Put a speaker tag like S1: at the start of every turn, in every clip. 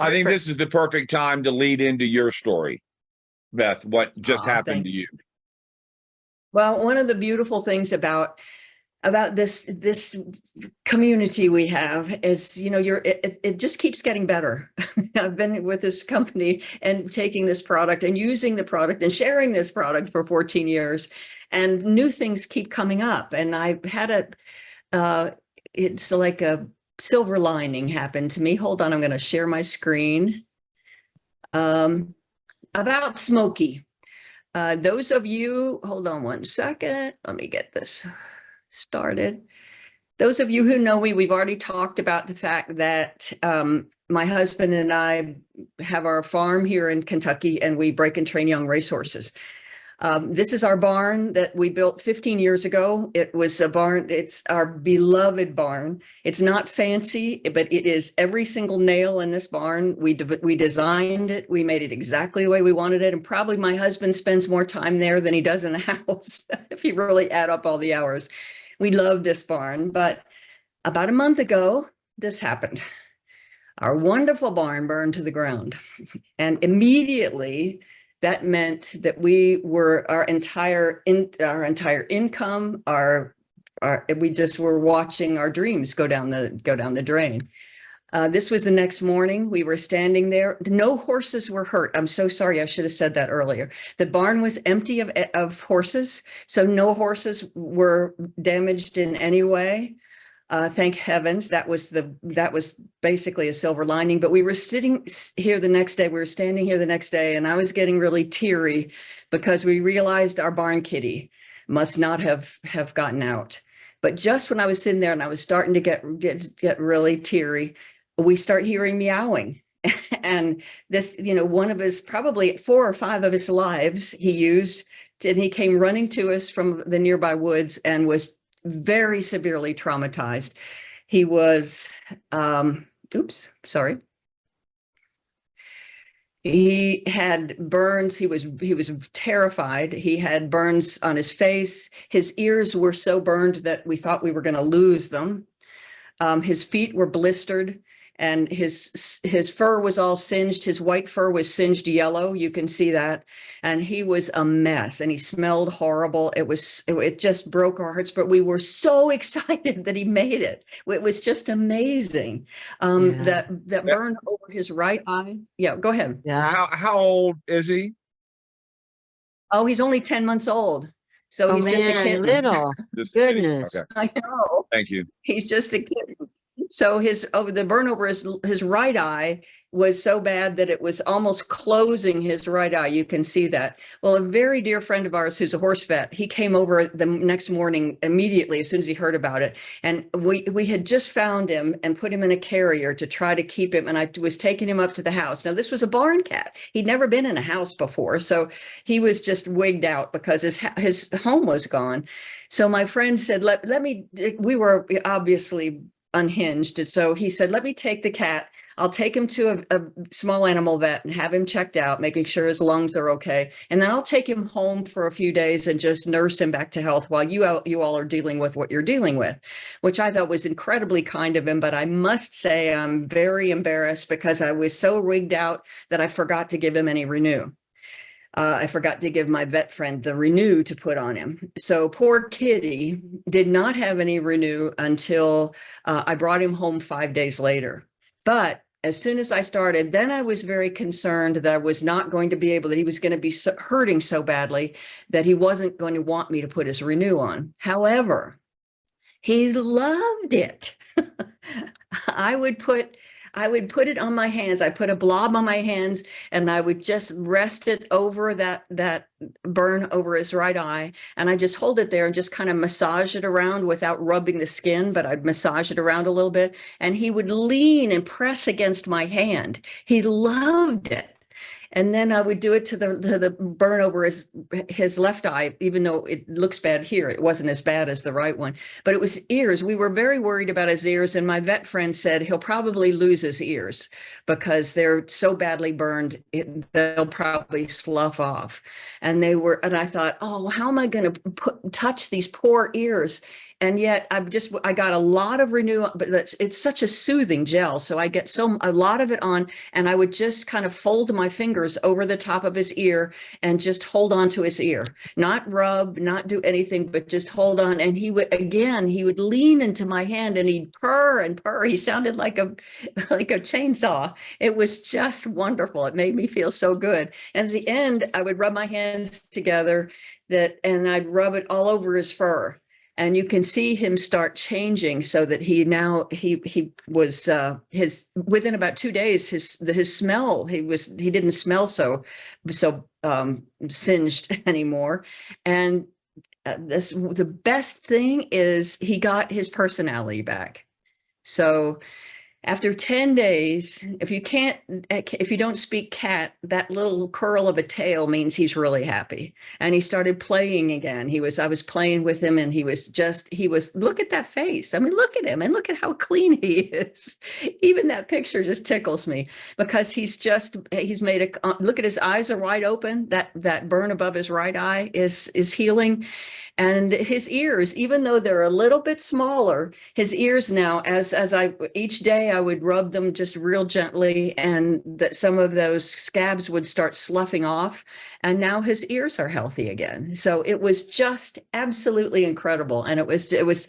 S1: I think this is the perfect time to lead into your story, Beth. What just happened to you?
S2: Well, one of the beautiful things about this community we have is, you know, it just keeps getting better. I've been with this company and taking this product and using the product and sharing this product for 14 years, and new things keep coming up. And I had it's like a silver lining happened to me. Hold on, I'm going to share my screen. About Smokey. Those of you, hold on one second. Let me get this started. Those of you who know me, we've already talked about the fact that my husband and I have our farm here in Kentucky, and we break and train young racehorses. This is our barn that we built 15 years ago. It was a barn. It's our beloved barn. It's not fancy, but it is every single nail in this barn. We designed it. We made it exactly the way we wanted it. And probably my husband spends more time there than he does in the house, if you really add up all the hours. We love this barn. But about a month ago, this happened. Our wonderful barn burned to the ground. And immediately, that meant that our entire income, we just were watching our dreams go down the drain. This was the next morning. We were standing there. No horses were hurt. I'm so sorry. I should have said that earlier. The barn was empty of horses, so no horses were damaged in any way. Thank heavens. That was basically a silver lining. But we were sitting here the next day. We were standing here the next day, and I was getting really teary because we realized our barn kitty must not have gotten out. But just when I was sitting there and I was starting to get really teary, we start hearing meowing. And this, you know, one of his, probably 4 or 5 of his lives he used, and he came running to us from the nearby woods and was very severely traumatized. He was, he had burns. He was terrified. He had burns on his face. His ears were so burned that we thought we were going to lose them. His feet were blistered, and his fur was all singed. His white fur was singed yellow. You can see that. And he was a mess, and he smelled horrible. It just broke our hearts, but we were so excited that he made it. It was just amazing. That burn over his right eye. Yeah, go ahead.
S1: Yeah. How old is he?
S2: Oh, he's only 10 months old. So he's just a kid.
S3: Little. Goodness.
S1: Okay.
S2: I know.
S1: Thank you.
S2: He's just a kid. So the burn over his right eye was so bad that it was almost closing his right eye. You can see that. Well, a very dear friend of ours who's a horse vet, he came over the next morning immediately as soon as he heard about it. And we had just found him and put him in a carrier to try to keep him. And I was taking him up to the house. Now, this was a barn cat. He'd never been in a house before. So he was just wigged out because his home was gone. So my friend said, we were obviously unhinged. And so he said, let me take the cat. I'll take him to a small animal vet and have him checked out, making sure his lungs are okay. And then I'll take him home for a few days and just nurse him back to health while you all are dealing with what you're dealing with, which I thought was incredibly kind of him. But I must say I'm very embarrassed because I was so rigged out that I forgot to give him any Renew. I forgot to give my vet friend the Renew to put on him. So poor kitty did not have any Renew until I brought him home 5 days later. But as soon as I started, then I was very concerned that I was not going to be able, that he was going to be hurting so badly that he wasn't going to want me to put his Renew on. However, he loved it. I would put it on my hands. I put a blob on my hands and I would just rest it over that burn over his right eye. And I just hold it there and just kind of massage it around without rubbing the skin, but I'd massage it around a little bit. And he would lean and press against my hand. He loved it. And then I would do it to the burn over his left eye, even though it looks bad here. It wasn't as bad as the right one, but it was ears. We were very worried about his ears. And my vet friend said he'll probably lose his ears because they're so badly burned, they'll probably slough off. And I thought, oh, how am I going to touch these poor ears? and yet I got a lot of renewal, but it's such a soothing gel. So I get a lot of it on, and I would just kind of fold my fingers over the top of his ear and just hold on to his ear, not rub, not do anything, but just hold on. And he would lean into my hand and he'd purr and purr. He sounded like a chainsaw. It was just wonderful. It made me feel so good. And at the end, I would rub my hands together and I'd rub it all over his fur. And you can see him start changing, so that he was within about 2 days, his smell, he didn't smell so singed anymore. And the best thing is he got his personality back. So after 10 days, if you don't speak cat, that little curl of a tail means he's really happy. And he started playing again. I was playing with him, and he was, look at that face. I mean, look at him and look at how clean he is. Even that picture just tickles me, because he's made look at his eyes are wide open. That burn above his right eye is healing. And his ears, even though they're a little bit smaller, his ears now, each day I would rub them just real gently, and that some of those scabs would start sloughing off. And now his ears are healthy again. So it was just absolutely incredible. And it was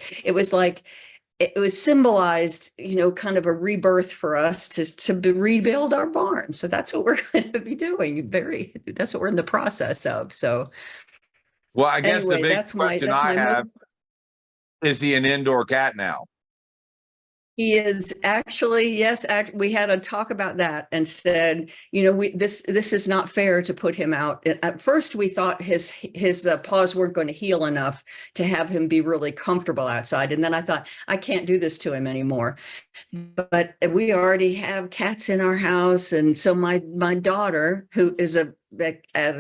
S2: symbolized, kind of a rebirth for us to rebuild our barn. So that's what we're going to be doing. That's what we're in the process of. So.
S1: Well, I guess
S2: Anyway,
S1: the big
S2: that's my
S1: question I have, is he an indoor cat now?
S2: He is actually, yes, we had a talk about that and said, this is not fair to put him out. At first, we thought his paws weren't going to heal enough to have him be really comfortable outside. And then I thought, I can't do this to him anymore. But we already have cats in our house. And so my daughter, who is a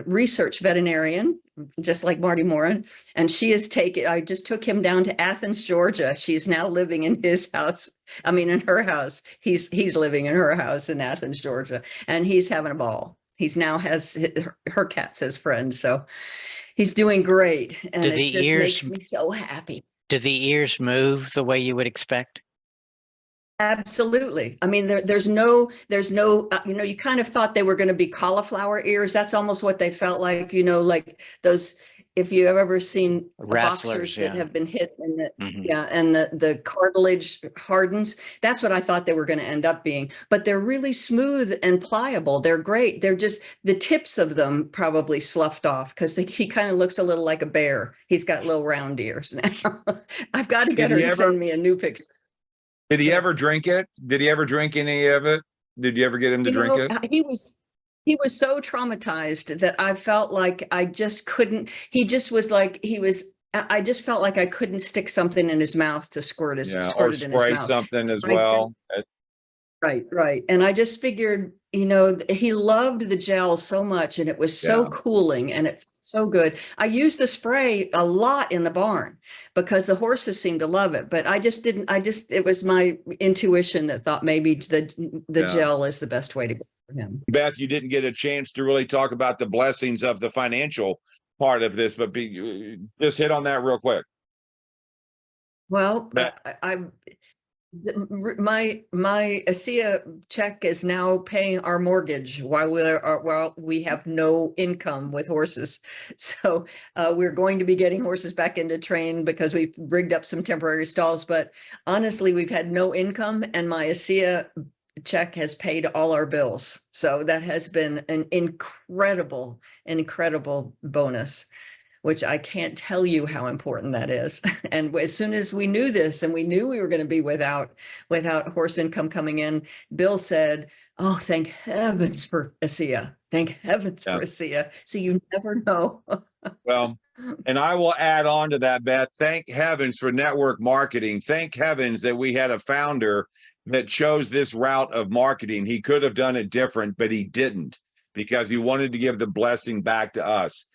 S2: research veterinarian, just like Marty Morin, and I just took him down to Athens, Georgia. She's now living in his house. I mean, in her house. He's living in her house in Athens, Georgia, and he's having a ball. He's now has her cats as friends, so he's doing great, and it just makes me so happy.
S4: Do the ears move the way you would expect?
S2: Absolutely. I mean, there's no, you kind of thought they were going to be cauliflower ears. That's almost what they felt like, like those, if you have ever seen boxers that have been hit and and the cartilage hardens, that's what I thought they were going to end up being. But they're really smooth and pliable. They're great. They're just, the tips of them probably sloughed off, because he kind of looks a little like a bear. He's got little round ears now. I've got to get her to send me a new picture.
S1: Did he ever drink it? Did he ever drink any of it? Did you ever get him to drink it?
S2: He was so traumatized that I felt like I just couldn't. He just was like, I just felt like I couldn't stick something in his mouth to squirt it in his mouth.
S1: Spray something as well.
S2: Right. And I just figured, he loved the gel so much, and it was so cooling, and it felt so good. I used the spray a lot in the barn because the horses seemed to love it, but it was my intuition that thought maybe the gel is the best way to go for him.
S1: Beth, you didn't get a chance to really talk about the blessings of the financial part of this, but just hit on that real quick.
S2: Well, my ASEA check is now paying our mortgage while we have no income with horses. So we're going to be getting horses back into train because we've rigged up some temporary stalls. But honestly, we've had no income, and my ASEA check has paid all our bills. So that has been an incredible bonus, which I can't tell you how important that is. And as soon as we knew this, and we knew we were going to be without horse income coming in, Bill said, "Oh, thank heavens for ASEA. Thank heavens for ASEA." So you never know.
S1: Well, and I will add on to that, Beth. Thank heavens for network marketing. Thank heavens that we had a founder that chose this route of marketing. He could have done it different, but he didn't, because he wanted to give the blessing back to us.